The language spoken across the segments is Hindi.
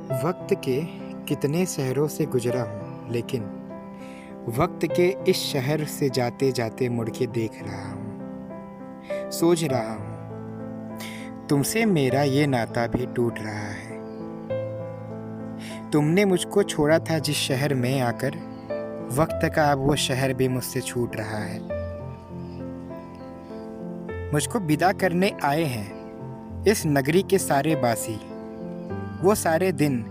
वक्त के कितने शहरों से गुजरा हूँ, लेकिन वक्त के इस शहर से जाते जाते मुड़ के देख रहा हूँ, सोच रहा हूँ तुमसे मेरा ये नाता भी टूट रहा है। तुमने मुझको छोड़ा था जिस शहर में आकर, वक्त का अब वो शहर भी मुझसे छूट रहा है। मुझको विदा करने आए हैं इस नगरी के सारे बासी, वो सारे दिन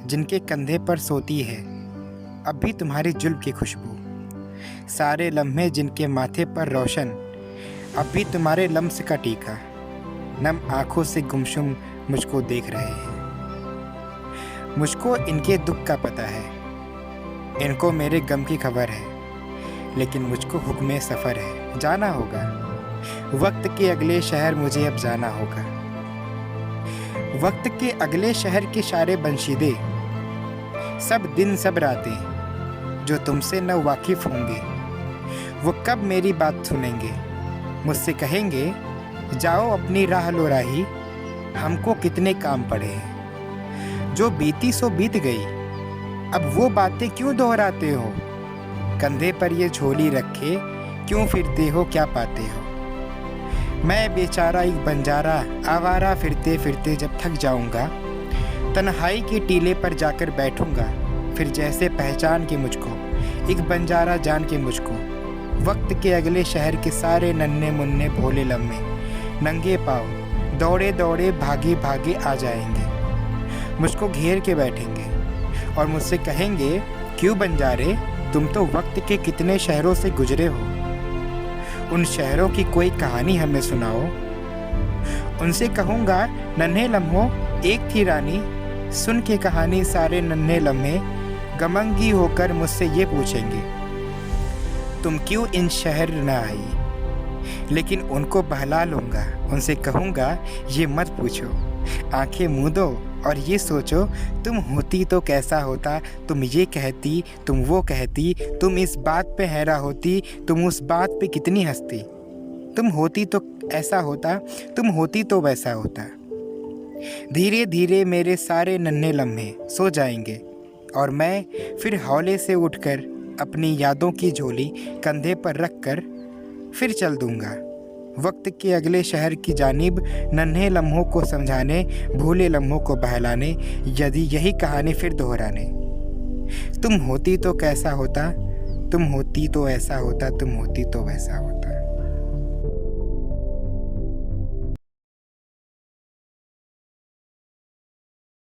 जिनके कंधे पर सोती है अब भी तुम्हारी जुल्फ़ की खुशबू, सारे लम्हे जिनके माथे पर रोशन अब भी तुम्हारे लम्स का टीका, नम आँखों से गुमसुम मुझको देख रहे हैं। मुझको इनके दुख का पता है, इनको मेरे गम की खबर है, लेकिन मुझको हुक्म सफ़र है, जाना होगा। वक्त के अगले शहर मुझे अब जाना होगा। वक्त के अगले शहर के सारे बंशीदे, सब दिन सब रातें जो तुमसे न वाकिफ़ होंगे, वो कब मेरी बात सुनेंगे। मुझसे कहेंगे जाओ अपनी राह लो राही, हमको कितने काम पड़े हैं। जो बीती सो बीत गई, अब वो बातें क्यों दोहराते हो। कंधे पर ये झोली रखे क्यों फिरते हो, क्या पाते हो। मैं बेचारा एक बंजारा आवारा फिरते फिरते जब थक जाऊंगा, तन्हाई के टीले पर जाकर बैठूंगा, फिर जैसे पहचान के मुझको एक बंजारा जान के मुझको। वक्त के अगले शहर के सारे नन्हे मुन्ने भोले लम्हे नंगे पाँव दौड़े दौड़े भागे भागे आ जाएंगे, मुझको घेर के बैठेंगे और मुझसे कहेंगे क्यों बंजारे, तुम तो वक्त के कितने शहरों से गुजरे हो, उन शहरों की कोई कहानी हमें सुनाओ। उनसे कहूँगा नन्हे लम्हों एक थी रानी, सुन के कहानी सारे नन्हे लम्हे गमंगी होकर मुझसे ये पूछेंगे तुम क्यों इन शहर न आई। लेकिन उनको बहला लूँगा, उनसे कहूँगा ये मत पूछो, आंखें मूंदो और ये सोचो तुम होती तो कैसा होता। तुम ये कहती, तुम वो कहती, तुम इस बात पे हैरा होती, तुम उस बात पे कितनी हंसती। तुम होती तो ऐसा होता, तुम होती तो वैसा होता। धीरे धीरे मेरे सारे नन्हे लम्हे सो जाएंगे और मैं फिर हौले से उठकर अपनी यादों की झोली कंधे पर रख कर फिर चल दूँगा वक्त के अगले शहर की जानिब, नन्हे लम्हों को समझाने, भूले लम्हों को बहलाने, यदि यही कहानी फिर दोहराने। तुम होती तो कैसा होता, तुम होती तो ऐसा होता, तुम होती तो वैसा होता।